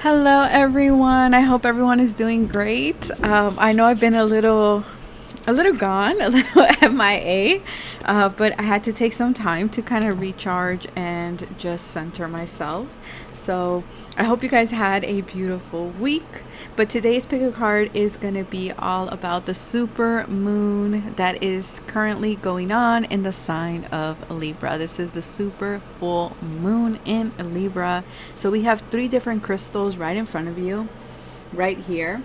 Hello, everyone. I hope everyone is doing great. I know I've been a little gone, a little MIA, but I had to take some time to kind of recharge and just center myself. So I hope you guys had a beautiful week. But today's pick a card is going to be all about the super moon that is currently going on in the sign of Libra. This is the super full moon in Libra. So we have three different crystals right in front of you, right here,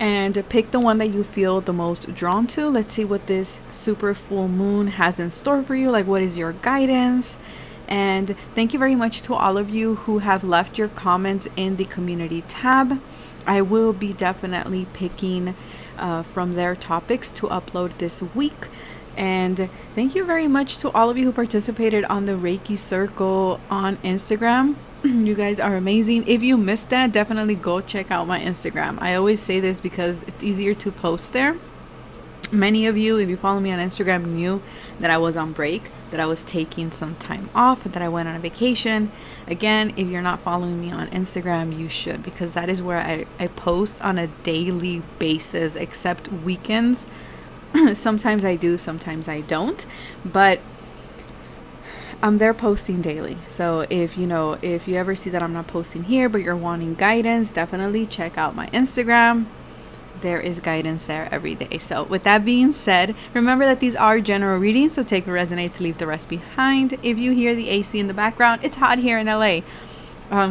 and pick the one that you feel the most drawn to. Let's see what this super full moon has in store for you. Like, what is your guidance? And thank you very much to all of you who have left your comments in the community tab. I will be definitely picking from their topics to upload this week. And thank you very much to all of you who participated on the Reiki Circle on Instagram. You guys are amazing. If you missed that, definitely go check out my Instagram. I always say this because it's easier to post there. Many of you, if you follow me on Instagram, knew that I was on break, that I was taking some time off, that I went on a vacation. Again, if you're not following me on Instagram, you should, because that is where I post on a daily basis, except weekends. Sometimes I do, sometimes I don't, but I'm there posting daily. So if you ever see that I'm not posting here, but you're wanting guidance, definitely check out my Instagram. There is guidance there every day. So with that being said, remember that these are general readings, so take what resonates, leave the rest behind. If you hear the AC in the background, it's hot here in LA.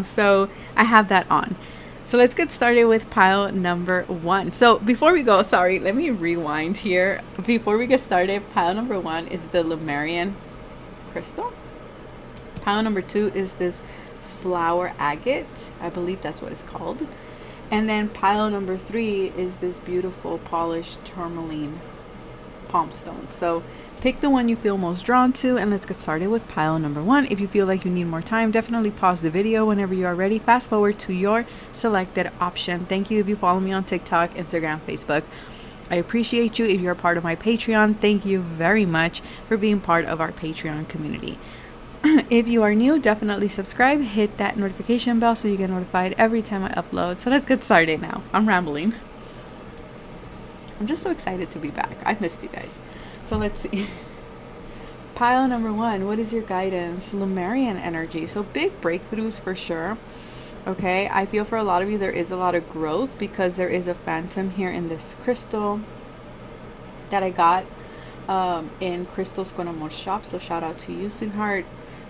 So I have that on. So let's get started with pile number one. So before we go, sorry, let me rewind here. Before we get started, pile number one is the Lemurian crystal. Pile number two is this flower agate. I believe that's what it's called. And then pile number three is this beautiful polished tourmaline palm stone. So pick the one you feel most drawn to, and let's get started with pile number one. If you feel like you need more time, definitely pause the video. Whenever you are ready, fast forward to your selected option. Thank you if you follow me on TikTok, Instagram, Facebook. I appreciate you. If you're a part of my Patreon, thank you very much for being part of our Patreon community. If you are new, definitely subscribe, hit that notification bell so you get notified every time I upload. So let's get started now. I'm rambling. I'm just so excited to be back. I've missed you guys. So let's see. Pile number one, what is your guidance? Lemurian energy. So big breakthroughs for sure. Okay, I feel for a lot of you there is a lot of growth because there is a phantom here in this crystal that I got in Crystals con Amor shop. So shout out to you, sweetheart.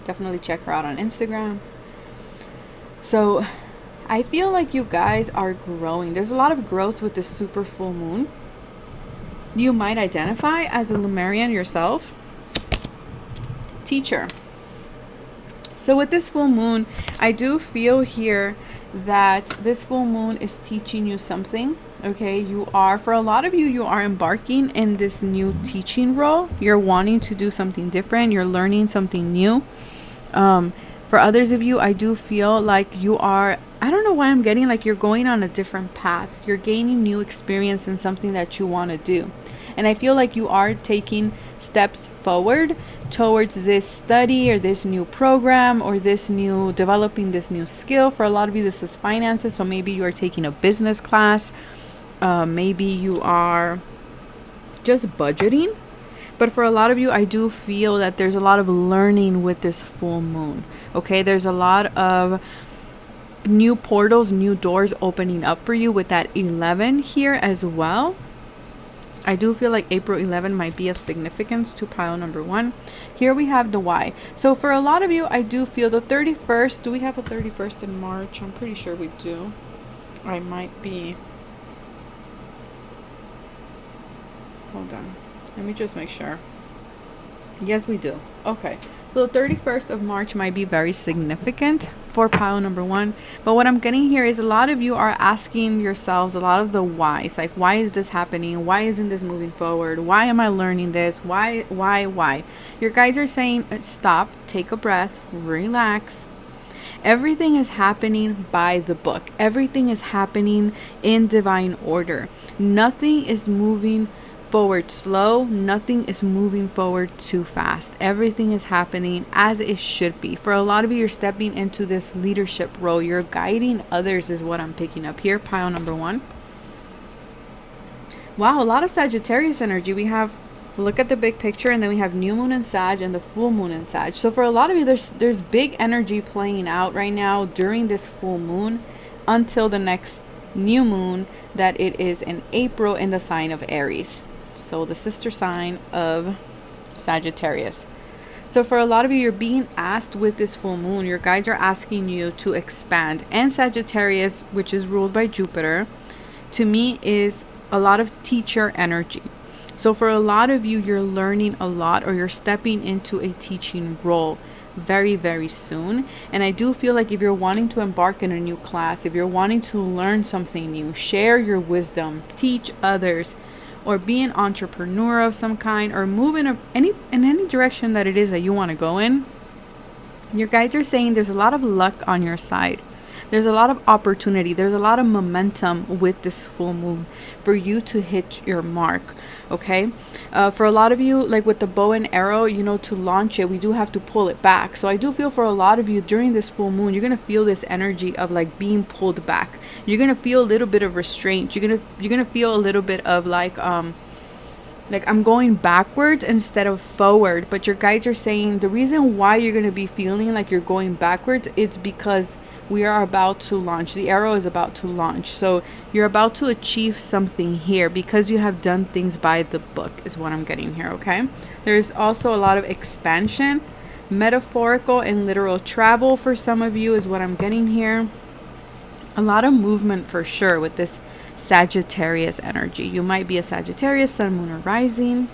Definitely check her out on Instagram. So I feel like you guys are growing. There's a lot of growth with this super full moon. You might identify as a Lemurian yourself. Teacher. So with this full moon, I do feel here that this full moon is teaching you something. Okay, for a lot of you, you are embarking in this new teaching role. You're wanting to do something different. You're learning something new. For others of you, I do feel like you are, I don't know why I'm getting like you're going on a different path. You're gaining new experience in something that you want to do. And I feel like you are taking steps forward towards this study or this new program or developing this new skill. For a lot of you, this is finances. So maybe you are taking a business class. Maybe you are just budgeting. But for a lot of you, I do feel that there's a lot of learning with this full moon. Okay, there's a lot of new portals, new doors opening up for you with that 11 here as well. I do feel like April 11 might be of significance to pile number one. Here we have the Y. So for a lot of you, I do feel the 31st. Do we have a 31st in March? I'm pretty sure we do. I might be. Hold on. Let me just make sure. Yes, we do. Okay. So the 31st of March might be very significant for pile number one. But what I'm getting here is a lot of you are asking yourselves a lot of the whys. Like, why is this happening? Why isn't this moving forward? Why am I learning this? Why? Your guides are saying, stop, take a breath, relax. Everything is happening by the book. Everything is happening in divine order. Nothing is moving forward slow. Nothing is moving forward too fast. Everything is happening as it should be. For a lot of you, you're stepping into this leadership role. You're guiding others is what I'm picking up here. Pile number 1. Wow, a lot of Sagittarius energy. We have, look at the big picture, and then we have new moon in Sag and the full moon in Sag. So for a lot of you, there's big energy playing out right now during this full moon until the next new moon, that it is in April in the sign of Aries. So the sister sign of Sagittarius. So for a lot of you, you're being asked with this full moon, your guides are asking you to expand. And Sagittarius, which is ruled by Jupiter, to me is a lot of teacher energy. So for a lot of you, you're learning a lot, or you're stepping into a teaching role very, very soon. And I do feel like if you're wanting to embark in a new class, if you're wanting to learn something new, share your wisdom, teach others, or be an entrepreneur of some kind, or move in any direction that it is that you want to go in, your guides are saying there's a lot of luck on your side. There's a lot of opportunity. There's a lot of momentum with this full moon for you to hit your mark. Okay. For a lot of you, like with the bow and arrow, you know, to launch it, we do have to pull it back. So I do feel for a lot of you during this full moon, you're going to feel this energy of like being pulled back. You're going to feel a little bit of restraint. You're going to feel a little bit of like I'm going backwards instead of forward. But your guides are saying the reason why you're going to be feeling like you're going backwards, it's because we are about to launch. The arrow is about to launch. So you're about to achieve something here because you have done things by the book is what I'm getting here. Okay. There's also a lot of expansion, metaphorical and literal travel for some of you is what I'm getting here. A lot of movement for sure with this Sagittarius energy. You might be a Sagittarius, sun, moon, or rising.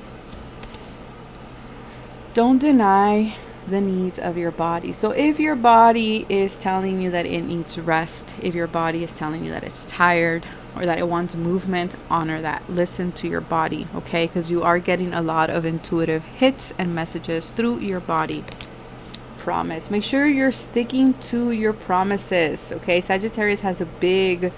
Don't deny the needs of your body. So if your body is telling you that it needs rest, if your body is telling you that it's tired or that it wants movement, honor that. Listen to your body, okay? Because you are getting a lot of intuitive hits and messages through your body. Promise. Make sure you're sticking to your promises, okay? Sagittarius has a big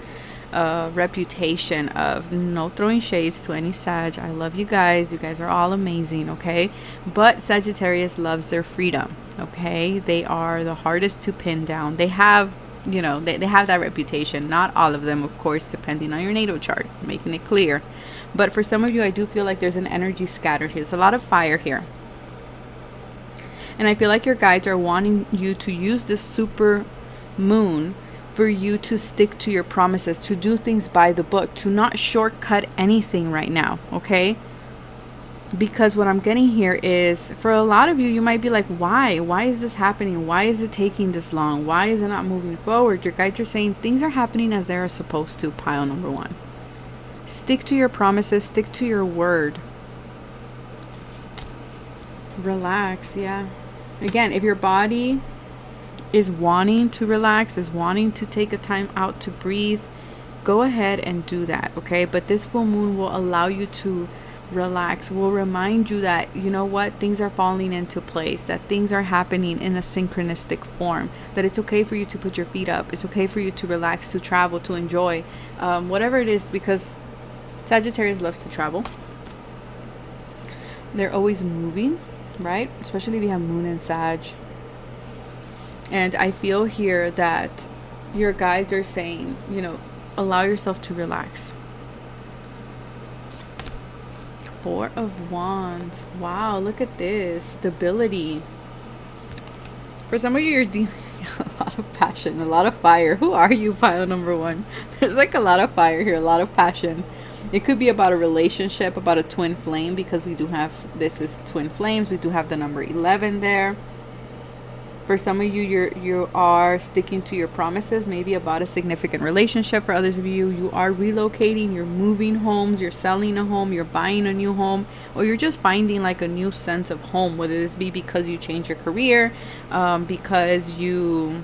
reputation of no throwing shades to any Sag. I love you guys. You guys are all amazing, okay? But Sagittarius loves their freedom, okay? They are the hardest to pin down. They have, you know, they have that reputation. Not all of them, of course, depending on your natal chart, making it clear. But for some of you, I do feel like there's an energy scattered here. There's a lot of fire here. And I feel like your guides are wanting you to use this super moon for you to stick to your promises, to do things by the book, to not shortcut anything right now, okay? Because what I'm getting here is, for a lot of you, you might be like, why? Why is this happening? Why is it taking this long? Why is it not moving forward? Your guides are saying things are happening as they're supposed to, pile number 1. Stick to your promises, stick to your word. Relax, yeah. Again, if your body is wanting to relax, is wanting to take a time out to breathe, go ahead and do that, okay? But this full moon will allow you to relax, will remind you that, you know what, things are falling into place, that things are happening in a synchronistic form, that it's okay for you to put your feet up, it's okay for you to relax, to travel, to enjoy, whatever it is, because Sagittarius loves to travel. They're always moving, right? Especially if you have moon and Sag. And I feel here that your guides are saying, you know, allow yourself to relax. 4 of Wands. Wow, look at this. Stability. For some of you, you're dealing with a lot of passion, a lot of fire. Who are you, pile number 1? There's like a lot of fire here, a lot of passion. It could be about a relationship, about a twin flame, because we do have, this is twin flames. We do have the number 11 there. For some of you, you are sticking to your promises, maybe about a significant relationship. For others of you, you are relocating, you're moving homes, you're selling a home, you're buying a new home, or you're just finding like a new sense of home, whether this be because you change your career, because you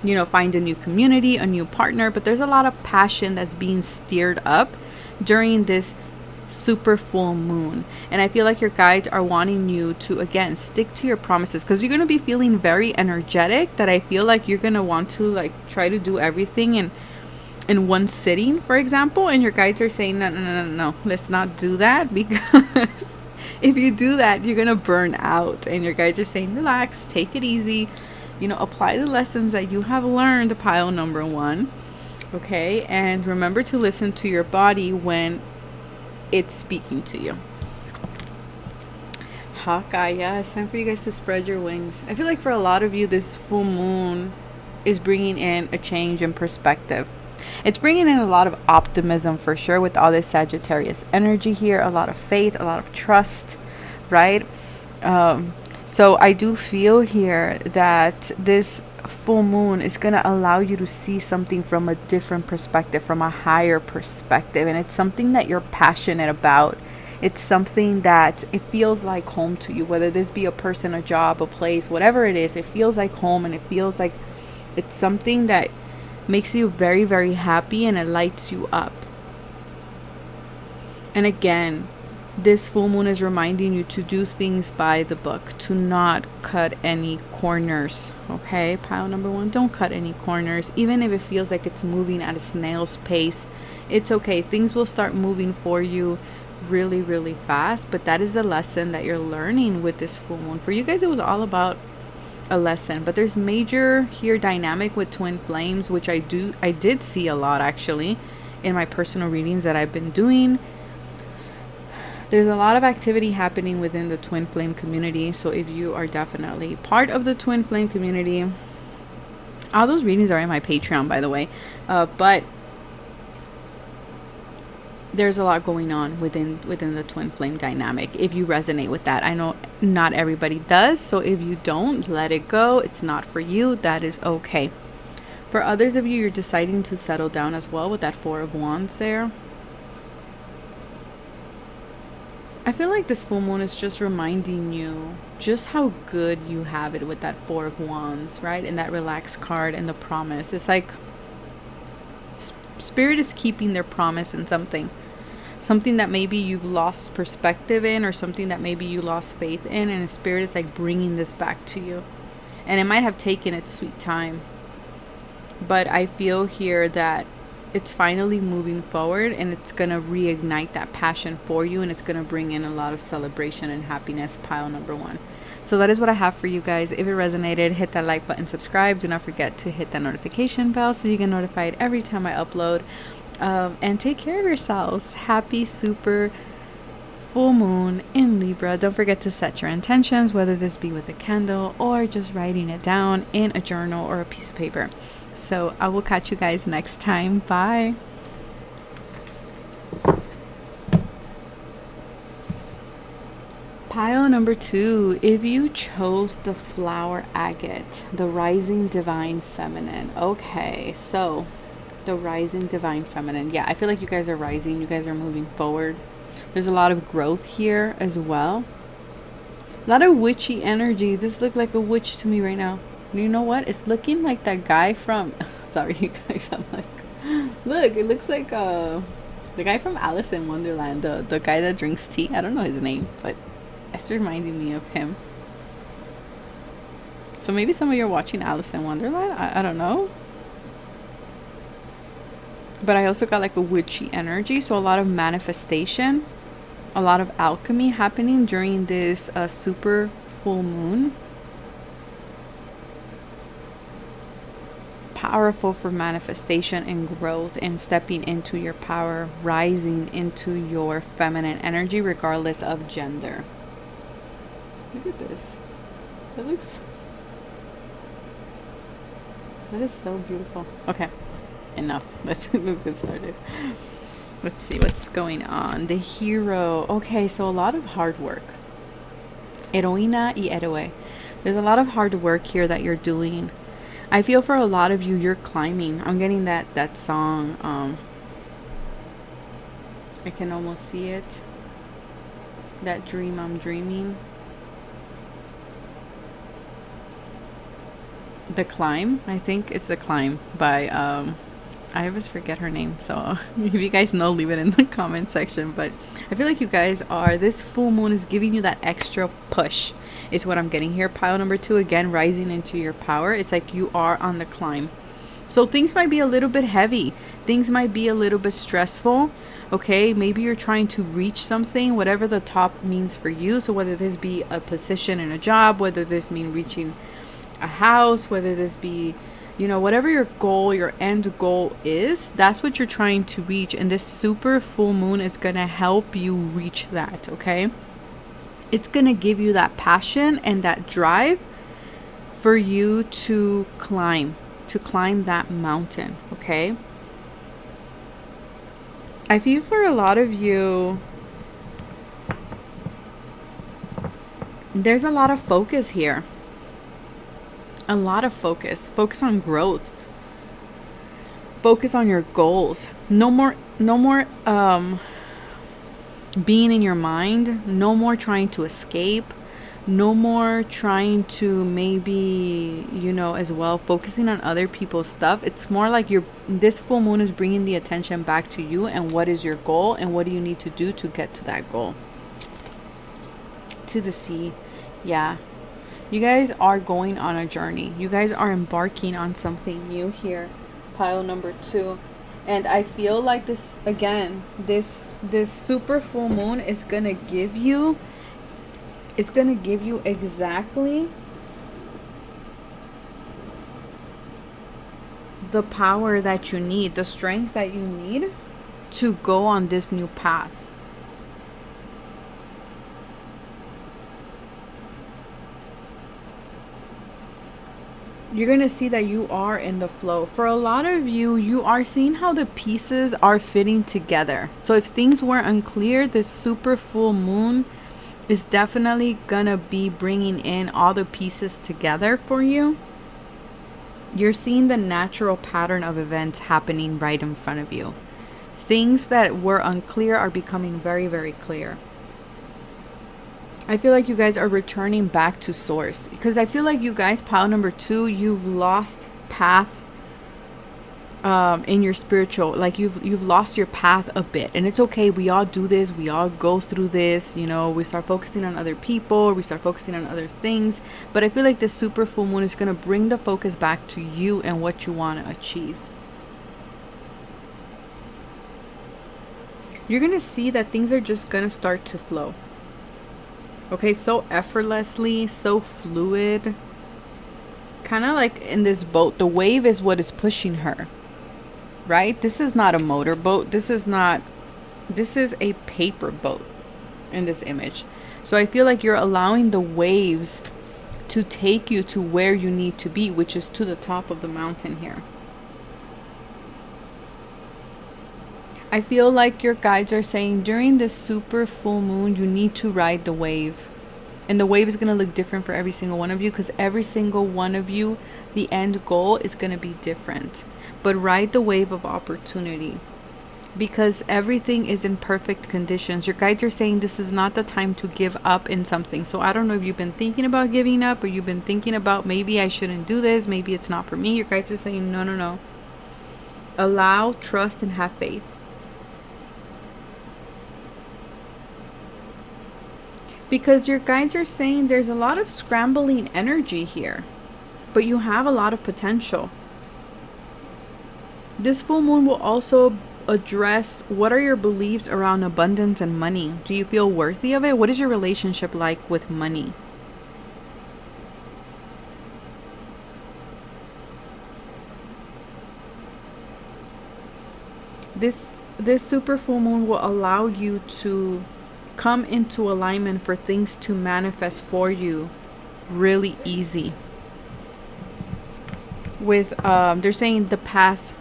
know, find a new community, a new partner. But there's a lot of passion that's being stirred up during this super full moon, and I feel like your guides are wanting you to, again, stick to your promises, because you're going to be feeling very energetic, that I feel like you're going to want to like try to do everything and in one sitting, for example, and your guides are saying, no, no, no, no, no, let's not do that, because if you do that, you're gonna burn out. And your guides are saying, relax, take it easy, you know, apply the lessons that you have learned, pile number one. Okay, and remember to listen to your body when it's speaking to you. Hawkeye, yeah, it's time for you guys to spread your wings. I feel like for a lot of you, this full moon is bringing in a change in perspective. It's bringing in a lot of optimism for sure with all this Sagittarius energy here, a lot of faith, a lot of trust, right? So I do feel here that this full moon is going to allow you to see something from a different perspective, from a higher perspective. And it's something that you're passionate about. It's something that it feels like home to you, whether this be a person, a job, a place, whatever it is. It feels like home, and it feels like it's something that makes you very, very happy, and it lights you up. And again, this full moon is reminding you to do things by the book, to not cut any corners. Okay, pile number one, don't cut any corners. Even if it feels like it's moving at a snail's pace, it's okay. Things will start moving for you really, really fast. But that is the lesson that you're learning with this full moon. For you guys, it was all about a lesson. But there's major here dynamic with twin flames, which I did see a lot actually in my personal readings that I've been doing. There's a lot of activity happening within the twin flame community. So if you are definitely part of the twin flame community, all those readings are in my Patreon, by the way. But there's a lot going on within the twin flame dynamic. If you resonate with that, I know not everybody does. So if you don't, let it go. It's not for you. That is okay. For others of you, you're deciding to settle down as well with that Four of Wands there. I feel like this full moon is just reminding you just how good you have it with that Four of Wands, right? And that relaxed card and the promise. It's like Spirit is keeping their promise in something that maybe you've lost perspective in, or something that maybe you lost faith in, and Spirit is like bringing this back to you. And it might have taken its sweet time, but I feel here that it's finally moving forward, and it's going to reignite that passion for you, and it's going to bring in a lot of celebration and happiness, pile number one. So that is what I have for you guys. If it resonated, hit that like button, subscribe. Do not forget to hit that notification bell so you get notified every time I upload. And take care of yourselves. Happy super full moon in Libra. Don't forget to set your intentions, whether this be with a candle or just writing it down in a journal or a piece of paper. So I will catch you guys next time. Bye. Pile number two, if you chose the flower agate, the rising divine feminine. Okay, so the rising divine feminine. Yeah, I feel like you guys are rising. You guys are moving forward. There's a lot of growth here as well. A lot of witchy energy. This looks like a witch to me right now. You know what? It's looking like that guy from... Sorry, you guys. I'm like... Look, it looks like the guy from Alice in Wonderland. The guy that drinks tea. I don't know his name, but it's reminding me of him. So maybe some of you are watching Alice in Wonderland. I don't know. But I also got like a witchy energy. So a lot of manifestation. A lot of alchemy happening during this super full moon. Powerful for manifestation and growth and stepping into your power, rising into your feminine energy regardless of gender. Look at this. That is so beautiful. Okay, enough. Let's get started. Let's see what's going on. The hero. Okay, so a lot of hard work. Heroína y héroe. There's a lot of hard work here that you're doing. I feel for a lot of you, you're climbing. I'm getting that song. I can almost see it. That dream I'm dreaming. The Climb. I think it's The Climb by I always forget her name, so if you guys know, leave it in the comment section. But I feel like you guys are, this full moon is giving you that extra push is what I'm getting here. Pile number two, again, rising into your power. It's like you are on the climb. So things might be a little bit heavy. Things might be a little bit stressful. Okay, maybe you're trying to reach something, whatever the top means for you. So whether this be a position in a job, whether this mean reaching a house, whether this be, you know, whatever your goal, your end goal is, that's what you're trying to reach. And this super full moon is going to help you reach that. Okay, it's going to give you that passion and that drive for you to climb that mountain. Okay, I feel for a lot of you there's a lot of focus here, a lot of focus on growth, focus on your goals. No more being in your mind, no more trying to escape, no more trying to maybe, you know, as well focusing on other people's stuff. It's more like this full moon is bringing the attention back to you and what is your goal and what do you need to do to get to that goal. To the sea. Yeah, you guys are going on a journey. You guys are embarking on something new here, pile number 2. And I feel like this again, this super full moon is gonna give you exactly the power that you need, the strength that you need to go on this new path. You're going to see that you are in the flow. For a lot of you, you are seeing how the pieces are fitting together. So if things were unclear, this super full moon is definitely gonna be bringing in all the pieces together for you. You're seeing the natural pattern of events happening right in front of you. Things that were unclear are becoming very, very clear. I feel like you guys are returning back to source, because I feel like you guys, pile number 2, you've lost path in your spiritual, like you've lost your path a bit. And it's okay, we all do this, we all go through this, you know, we start focusing on other people, we start focusing on other things. But I feel like this super full moon is going to bring the focus back to you and what you want to achieve. You're going to see that things are just going to start to flow. Okay, so effortlessly, so fluid. Kind of like in this boat, the wave is what is pushing her. Right? This is not a motorboat. This is a paper boat in this image. So I feel like you're allowing the waves to take you to where you need to be, which is to the top of the mountain here. I feel like your guides are saying during this super full moon, you need to ride the wave. And the wave is going to look different for every single one of you, because every single one of you, the end goal is going to be different. But ride the wave of opportunity, because everything is in perfect conditions. Your guides are saying this is not the time to give up in something. So I don't know if you've been thinking about giving up, or you've been thinking about maybe I shouldn't do this, maybe it's not for me. Your guides are saying no. Allow, trust, and have faith. Because your guides are saying there's a lot of scrambling energy here, but you have a lot of potential. This full moon will also address what are your beliefs around abundance and money. Do you feel worthy of it? What is your relationship like with money? This super full moon will allow you to come into alignment for things to manifest for you really easy. With they're saying the path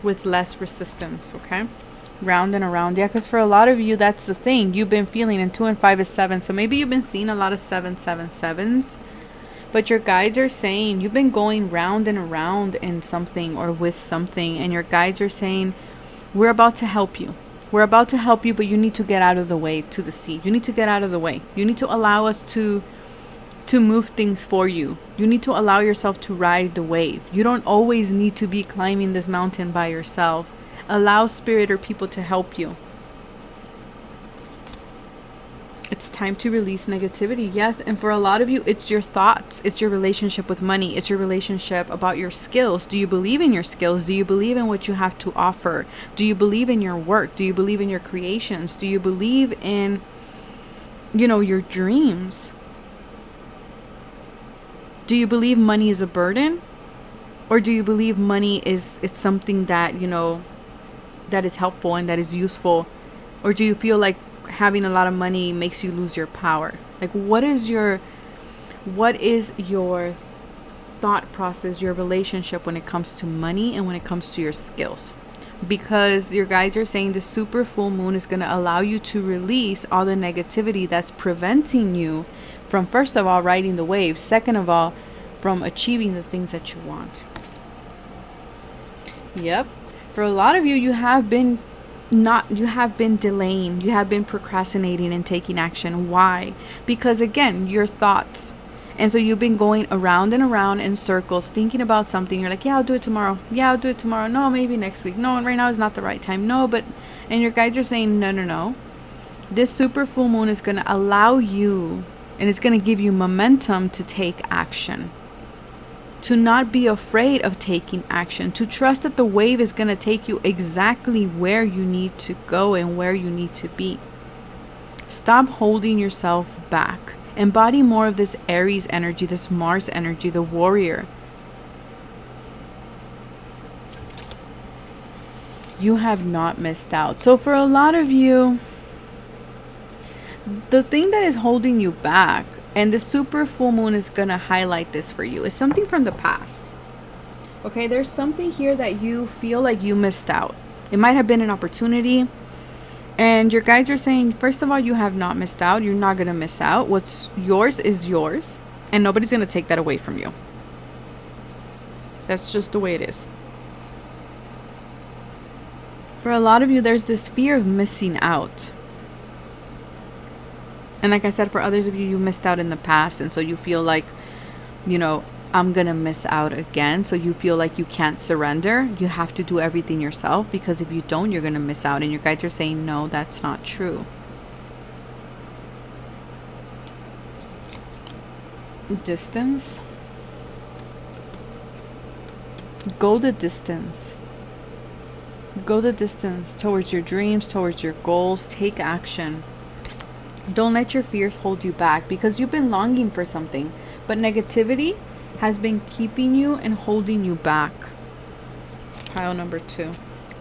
with less resistance. Okay, round and around. Yeah, because for a lot of you, that's the thing you've been feeling. And 2 and 5 is 7, so maybe you've been seeing a lot of 777s. But your guides are saying you've been going round and around in something or with something, and your guides are saying we're about to help you. We're about to help you, but you need to get out of the way to the sea. You need to get out of the way. You need to allow us to move things for you. You need to allow yourself to ride the wave. You don't always need to be climbing this mountain by yourself. Allow spirit or people to help you. It's time to release negativity. Yes. And for a lot of you, it's your thoughts. It's your relationship with money. It's your relationship about your skills. Do you believe in your skills? Do you believe in what you have to offer? Do you believe in your work? Do you believe in your creations? Do you believe in, your dreams? Do you believe money is a burden? Or do you believe money is something that, that is helpful and that is useful? Or do you feel like having a lot of money makes you lose your power? Like, what is your thought process, your relationship when it comes to money and when it comes to your skills? Because your guides are saying the super full moon is going to allow you to release all the negativity that's preventing you from, first of all, riding the wave, second of all, from achieving the things that you want. Yep. For a lot of you, you have been delaying, you have been procrastinating and taking action. Why? Because again, your thoughts. And so you've been going around and around in circles, thinking about something. You're like, yeah, I'll do it tomorrow. Yeah, I'll do it tomorrow. No, maybe next week. No, right now is not the right time. No, and your guides are saying, no. This super full moon is going to allow you, and it's going to give you momentum to take action. To not be afraid of taking action, to trust that the wave is going to take you exactly where you need to go and where you need to be. Stop holding yourself back. Embody more of this Aries energy, this Mars energy, the warrior. You have not missed out. So for a lot of you, the thing that is holding you back, and the super full moon is going to highlight this for you, is something from the past. Okay, there's something here that you feel like you missed out. It might have been an opportunity. And your guides are saying, first of all, you have not missed out. You're not going to miss out. What's yours is yours. And nobody's going to take that away from you. That's just the way it is. For a lot of you, there's this fear of missing out. And like I said, for others of you, you missed out in the past. And so you feel like, I'm going to miss out again. So you feel like you can't surrender. You have to do everything yourself, because if you don't, you're going to miss out. And your guides are saying, no, that's not true. Distance. Go the distance. Go the distance towards your dreams, towards your goals. Take action. Don't let your fears hold you back, because you've been longing for something, but negativity has been keeping you and holding you back. Pile number 2,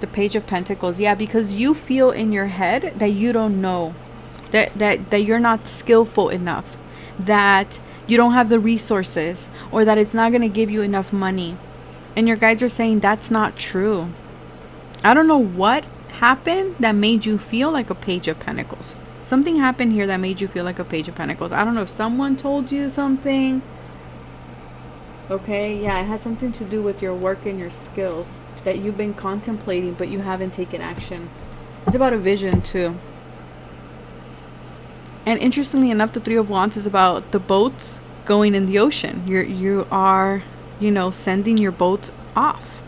the Page of Pentacles. Yeah, because you feel in your head that you don't know, that you're not skillful enough, that you don't have the resources, or that it's not going to give you enough money. And your guides are saying that's not true. I don't know what happened that made you feel like a Page of Pentacles. Something happened here that made you feel like a Page of Pentacles. I don't know if someone told you something. Okay, yeah, it has something to do with your work and your skills that you've been contemplating, but you haven't taken action. It's about a vision too. And interestingly enough, the Three of Wands is about the boats going in the ocean. You are, sending your boats off.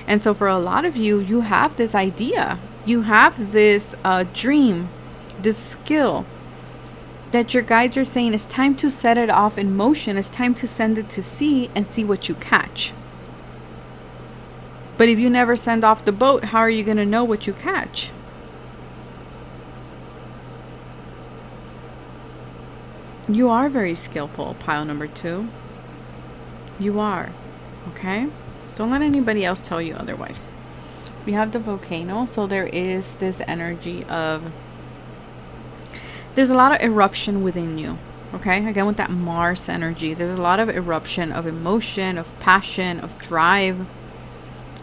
And so for a lot of you, you have this idea. You have this dream, this skill that your guides are saying it's time to set it off in motion. It's time to send it to sea and see what you catch. But if you never send off the boat, how are you going to know what you catch? You are very skillful, pile number 2. You are. Okay? Don't let anybody else tell you otherwise. We have the volcano. So there is this energy of, there's a lot of eruption within you. Okay? Again, with that Mars energy, there's a lot of eruption of emotion, of passion, of drive.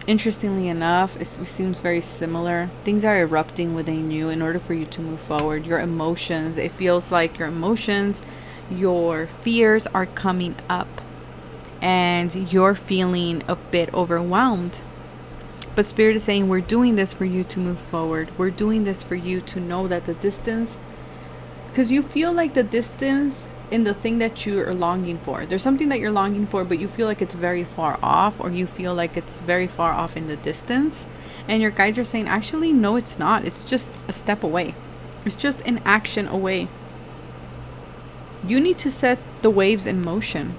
Interestingly enough, it seems very similar. Things are erupting within you in order for you to move forward. Your emotions, it feels like your emotions, your fears are coming up and you're feeling a bit overwhelmed. But Spirit is saying, we're doing this for you to move forward. We're doing this for you to know that the distance, because you feel like the distance in the thing that you are longing for. There's something that you're longing for, but you feel like it's very far off, or you feel like it's very far off in the distance. And your guides are saying, actually, no, it's not. It's just a step away. It's just an action away. You need to set the waves in motion.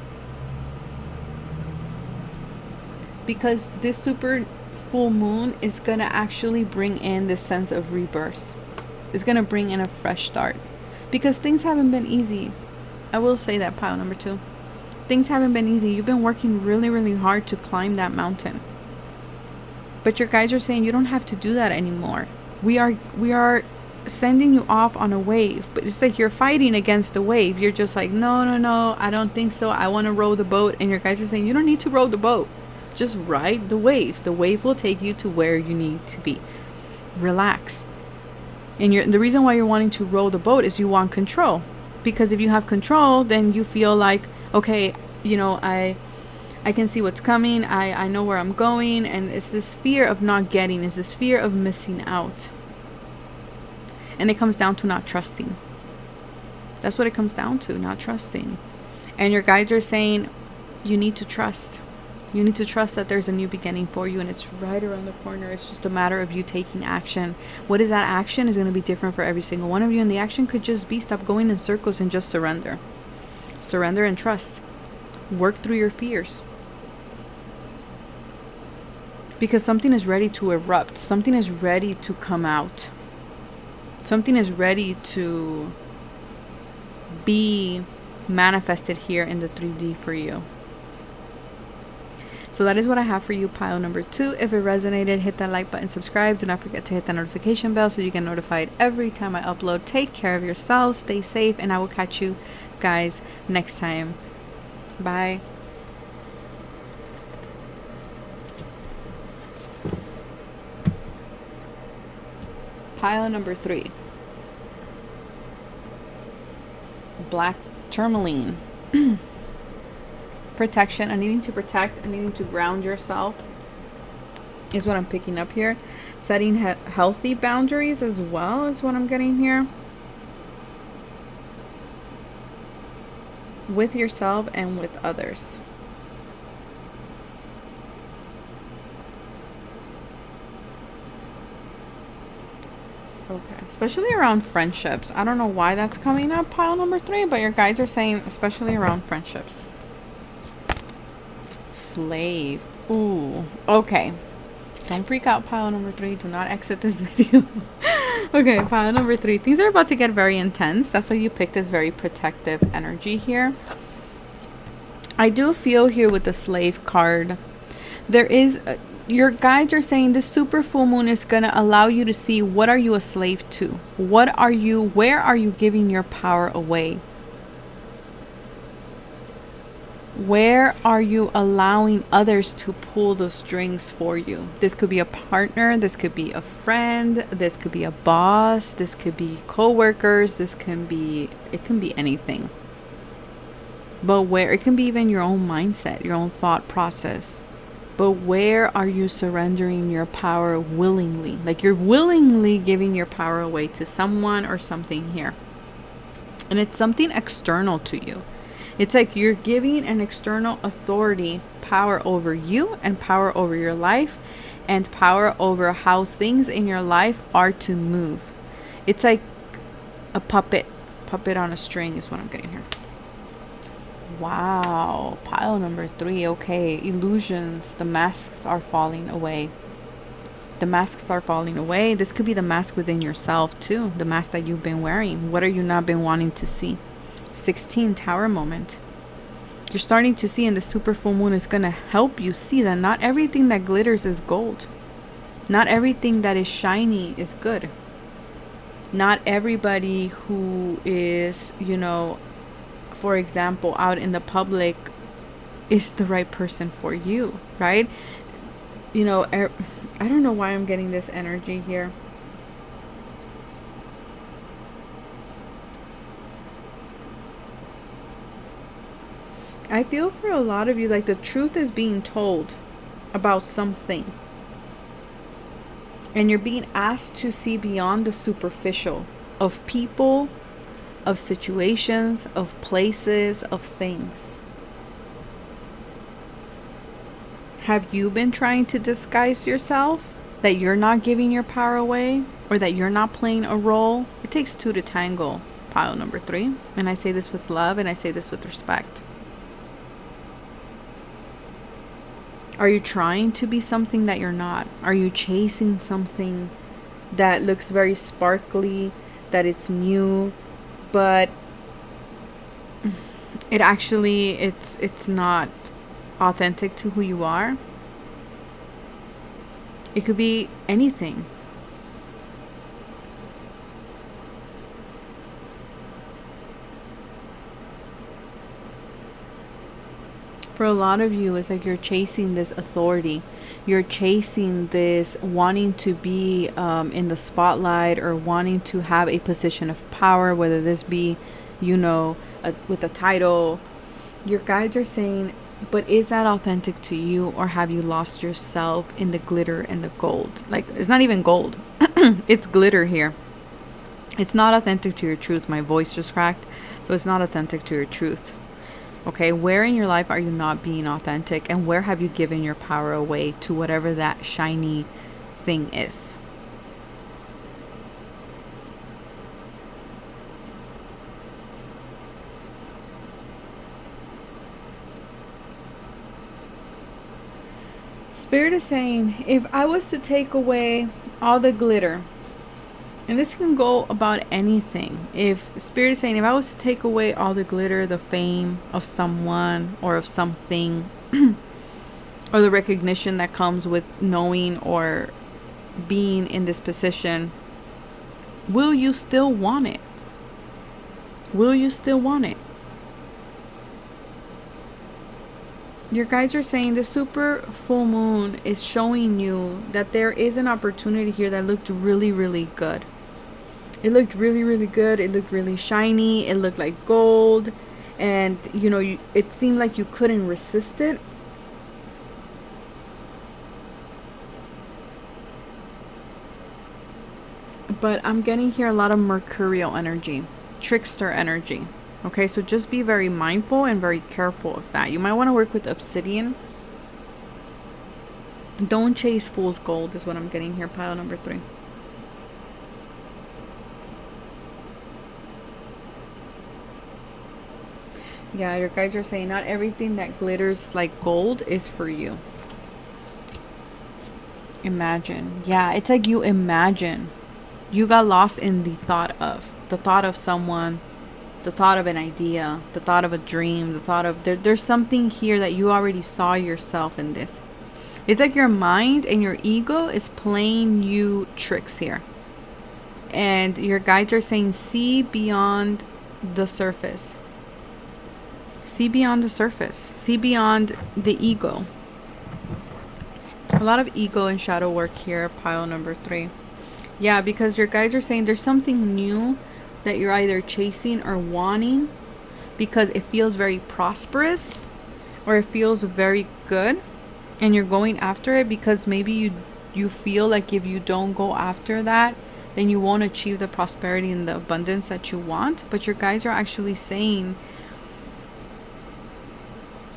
Because this super full moon is going to actually bring in this sense of rebirth. It's going to bring in a fresh start. Because things haven't been easy. I will say that, pile number 2. Things haven't been easy. You've been working really, really hard to climb that mountain. But your guides are saying you don't have to do that anymore. We are sending you off on a wave. But it's like you're fighting against the wave. You're just like, no, I don't think so. I want to row the boat. And your guides are saying you don't need to row the boat. Just ride the wave. The wave will take you to where you need to be. Relax. And the reason why you're wanting to row the boat is you want control. Because if you have control, then you feel like, okay, you know, I can see what's coming. I know where I'm going. And it's this fear of not getting. It's this fear of missing out. And it comes down to not trusting. That's what it comes down to, not trusting. And your guides are saying you need to trust. You need to trust that there's a new beginning for you, and it's right around the corner. It's just a matter of you taking action. What is that action is going to be different for every single one of you, and the action could just be stop going in circles and just surrender. Surrender and trust. Work through your fears. Because something is ready to erupt. Something is ready to come out. Something is ready to be manifested here in the 3D for you. So that is what I have for you, pile number 2. If it resonated, hit that like button, subscribe. Do not forget to hit that notification bell so you get notified every time I upload. Take care of yourselves, stay safe, and I will catch you guys next time. Bye. Pile number 3. Black tourmaline. Protection and needing to protect and needing to ground yourself is what I'm picking up here. Setting healthy boundaries as well is what I'm getting here. With yourself and with others. Okay, especially around friendships. I don't know why that's coming up, pile number 3, but your guides are saying especially around friendships. Slave. Ooh, okay. Don't freak out, pile number 3. Do not exit this video. Okay, pile number 3. Things are about to get very intense. That's why you picked this very protective energy here. I do feel here with the slave card. There is... your guides are saying this super full moon is going to allow you to see what are you a slave to? Where are you giving your power away? Where are you allowing others to pull the strings for you? This could be a partner, this could be a friend, this could be a boss, this could be co-workers, it can be anything. But where, it can be even your own mindset, your own thought process. But where are you surrendering your power willingly? Like you're willingly giving your power away to someone or something here. And it's something external to you. It's like you're giving an external authority power over you and power over your life and power over how things in your life are to move. It's like a puppet on a string is what I'm getting here. Wow, pile number 3. Okay, illusions. The masks are falling away. The masks are falling away. This could be the mask within yourself too. The mask that you've been wearing. What are you not been wanting to see? 16, tower moment. You're starting to see, and the super full moon is going to help you see that not everything that glitters is gold. Not everything that is shiny is good. Not everybody who is, you know, for example, out in the public is the right person for you, right? You know, I don't know why I'm getting this energy here. I feel for a lot of you like the truth is being told about something. And you're being asked to see beyond the superficial of people, of situations, of places, of things. Have you been trying to disguise yourself? That you're not giving your power away? Or that you're not playing a role? It takes two to tango. pile number 3. And I say this with love, and I say this with respect. Are you trying to be something that you're not? Are you chasing something that looks very sparkly, that is new, but it's not authentic to who you are? It could be anything. For a lot of you, it's like you're chasing this authority. You're chasing this wanting to be in the spotlight, or wanting to have a position of power, whether this be, with a title. Your guides are saying, but is that authentic to you, or have you lost yourself in the glitter and the gold? Like, it's not even gold. It's glitter here. It's not authentic to your truth. My voice just cracked. So it's not authentic to your truth. Okay, where in your life are you not being authentic, and where have you given your power away to whatever that shiny thing is? Spirit is saying, if I was to take away all the glitter, and this can go about anything. If Spirit is saying, if I was to take away all the glitter, the fame of someone or of something, or the recognition that comes with knowing or being in this position, will you still want it? Will you still want it? Your guides are saying the super full moon is showing you that there is an opportunity here that looked really, really good. It looked really, really good. It looked really shiny. It looked like gold. And, it seemed like you couldn't resist it. But I'm getting here a lot of mercurial energy, trickster energy. Okay, so just be very mindful and very careful of that. You might want to work with obsidian. Don't chase fool's gold is what I'm getting here, pile number 3. Yeah, your guides are saying not everything that glitters like gold is for you. Imagine. Yeah, it's like you imagine. You got lost in the thought of someone, the thought of an idea, the thought of a dream, the thought of there's something here that you already saw yourself in this. It's like your mind and your ego is playing you tricks here. And your guides are saying, see beyond the surface. See beyond the surface. See beyond the ego. A lot of ego and shadow work here, pile number 3. Yeah, because your guides are saying there's something new that you're either chasing or wanting because it feels very prosperous or it feels very good, and you're going after it because maybe you feel like if you don't go after that, then you won't achieve the prosperity and the abundance that you want. But your guides are actually saying,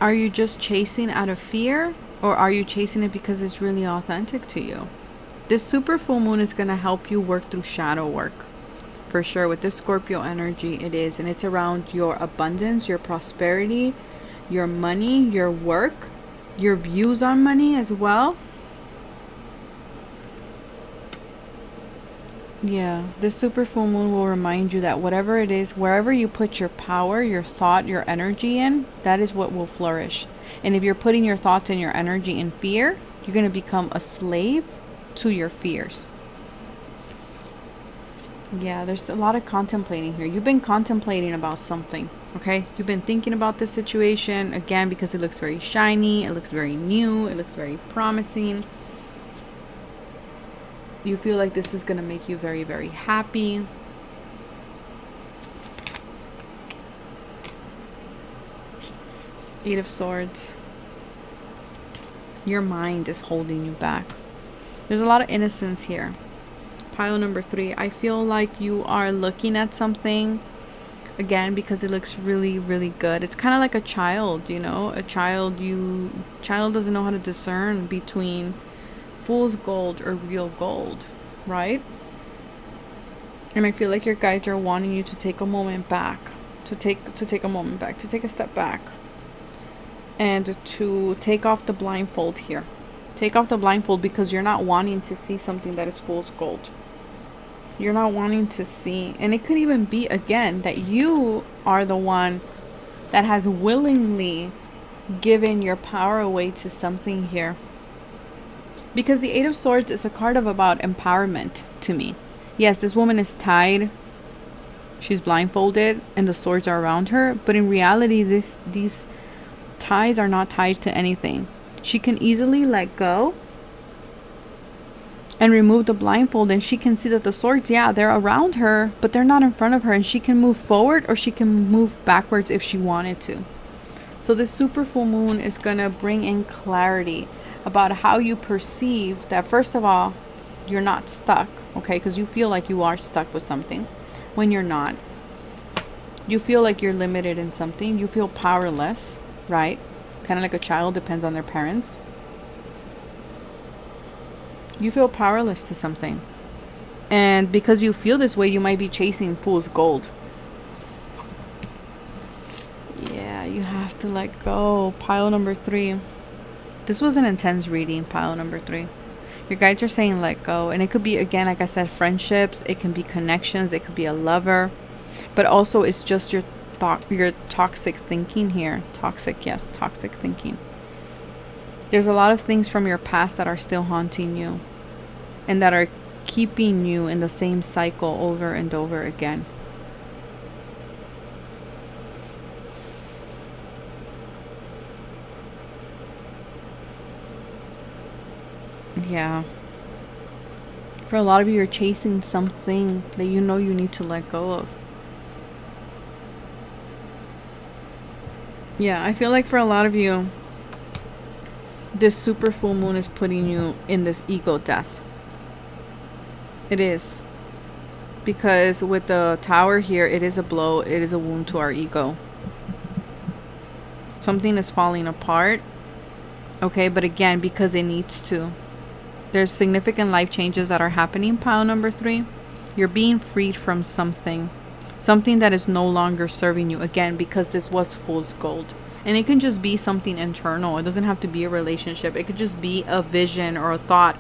are you just chasing out of fear, or are you chasing it because it's really authentic to you? This super full moon is going to help you work through shadow work. For sure, with this Scorpio energy, it is. And it's around your abundance, your prosperity, your money, your work, your views on money as well. Yeah, this super full moon will remind you that whatever it is, wherever you put your power, your thought, your energy in, that is what will flourish. And if you're putting your thoughts and your energy in fear, you're going to become a slave to your fears. Yeah, there's a lot of contemplating here. You've been contemplating about something, okay? You've been thinking about this situation, again, because it looks very shiny, it looks very new, it looks very promising. You feel like this is going to make you very, very happy. Eight of Swords. Your mind is holding you back. There's a lot of innocence here. Pile number 3. I feel like you are looking at something, again, because it looks really, really good. It's kind of like a child, a child doesn't know how to discern between fool's gold or real gold, right? And I feel like your guides are wanting you to take a moment back, to take a step back, and to take off the blindfold here. Take off the blindfold because you're not wanting to see something that is fool's gold. You're not wanting to see, and it could even be again that you are the one that has willingly given your power away to something here. Because the Eight of Swords is a card of about empowerment to me. Yes, this woman is tied. She's blindfolded and the swords are around her. But in reality, these ties are not tied to anything. She can easily let go and remove the blindfold, and she can see that the swords, yeah, they're around her, but they're not in front of her, and she can move forward or she can move backwards if she wanted to. So this super full moon is going to bring in clarity about how you perceive that. First of all, you're not stuck, okay? Because you feel like you are stuck with something when you're not. You feel like you're limited in something. You feel powerless, right? Kind of like a child depends on their parents. You feel powerless to something. And because you feel this way, you might be chasing fool's gold. Yeah, you have to let go. Pile number 3. This was an intense reading, pile number 3. Your guides are saying let go. And it could be, again, like I said, friendships. It can be connections. It could be a lover. But also it's just your toxic thinking here. Toxic, yes, toxic thinking. There's a lot of things from your past that are still haunting you and that are keeping you in the same cycle over and over again. Yeah. For a lot of you, you're chasing something that you know you need to let go of. Yeah, I feel like for a lot of you, this super full moon is putting you in this ego death. It is. Because with the Tower here, it is a blow. It is a wound to our ego. Something is falling apart. Okay, but again, because it needs to. There's significant life changes that are happening, pile number 3. You're being freed from something. Something that is no longer serving you. Again, because this was fool's gold. And it can just be something internal. It doesn't have to be a relationship. It could just be a vision or a thought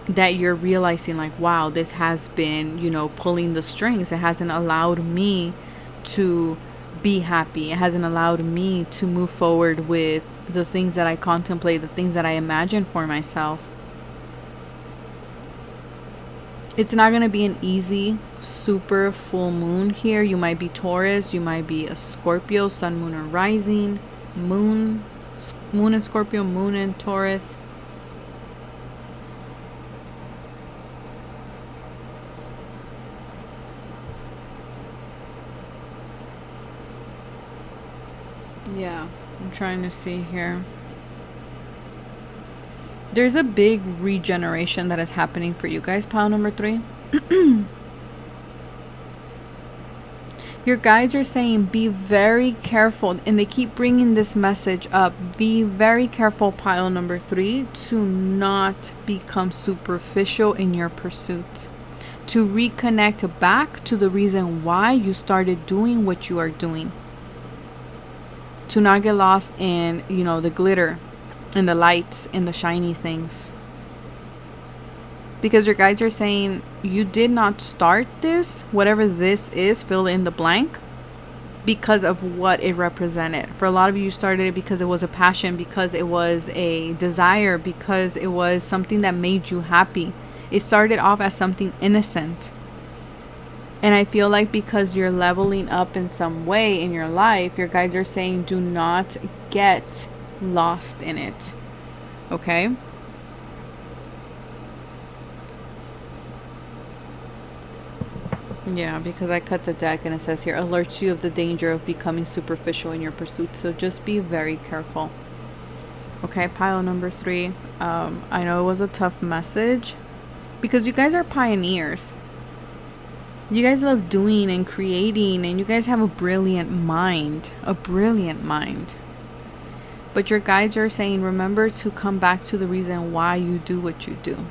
that you're realizing like, wow, this has been, you know, pulling the strings. It hasn't allowed me to be happy. It hasn't allowed me to move forward with the things that I contemplate, the things that I imagine for myself. It's not going to be an easy super full moon here. You might be Taurus, you might be a Scorpio, sun, moon, or rising, moon in Scorpio, moon in Taurus. Yeah, I'm trying to see here. There's a big regeneration that is happening for you guys, pile number 3. Your guides are saying be very careful, and they keep bringing this message up. Be very careful, pile number 3, to not become superficial in your pursuits. To reconnect back to the reason why you started doing what you are doing. To not get lost in, you know, the glitter and the lights and the shiny things. Because your guides are saying you did not start this, whatever this is, fill in the blank, because of what it represented. For a lot of you, you started it because it was a passion, because it was a desire, because it was something that made you happy. It started off as something innocent. And I feel like because you're leveling up in some way in your life, your guides are saying do not get lost in it. Okay? Yeah, because I cut the deck and it says here, alerts you of the danger of becoming superficial in your pursuit. So just be very careful. Okay, pile number 3. I know it was a tough message because you guys are pioneers. You guys love doing and creating, and you guys have a brilliant mind. A brilliant mind. But your guides are saying, remember to come back to the reason why you do what you do.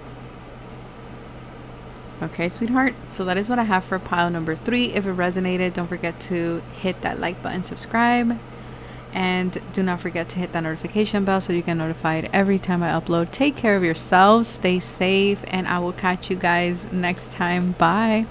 Okay, sweetheart. So that is what I have for pile number 3. If it resonated, don't forget to hit that like button, subscribe, and do not forget to hit that notification bell so you get notified every time I upload. Take care of yourselves, stay safe, and I will catch you guys next time. Bye.